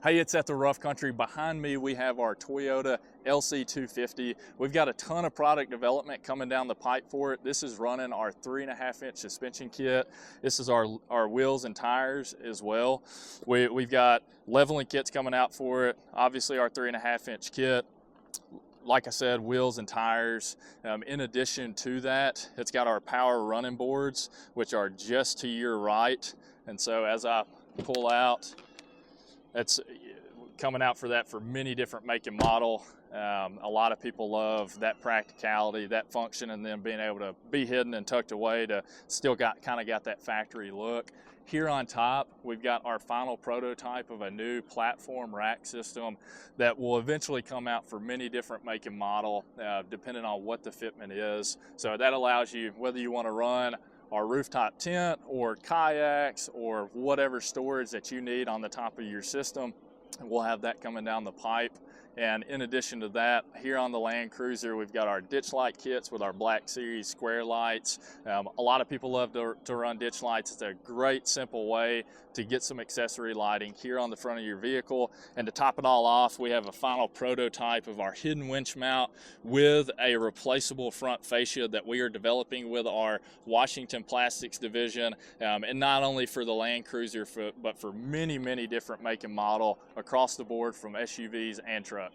Hey, it's at the Rough Country. Behind me, we have our Toyota LC250. We've got a ton of product development coming down the pipe for it. This is running our 3.5-inch suspension kit. This is our wheels and tires as well. We've got leveling kits coming out for it. Obviously, our 3.5-inch kit. Like I said, wheels and tires. In addition to that, it's got our power running boards, which are just to your right. And so as I pull out, it's coming out for that for many different make and model. A lot of people love that practicality, that function, and then being able to be hidden and tucked away to still kind of got that factory look. Here on top, we've got our final prototype of a new platform rack system that will eventually come out for many different make and model, depending on what the fitment is. So that allows you, whether you want to run our rooftop tent or kayaks or whatever storage that you need on the top of your system, we'll have that coming down the pipe. And in addition to that, here on the Land Cruiser, we've got our ditch light kits with our Black Series square lights. A lot of people love to run ditch lights. It's a great, simple way to get some accessory lighting here on the front of your vehicle. And to top it all off, we have a final prototype of our hidden winch mount with a replaceable front fascia that we are developing with our Washington Plastics division. And not only for the Land Cruiser, but for many, many different make and model across the board, from SUVs and trucks.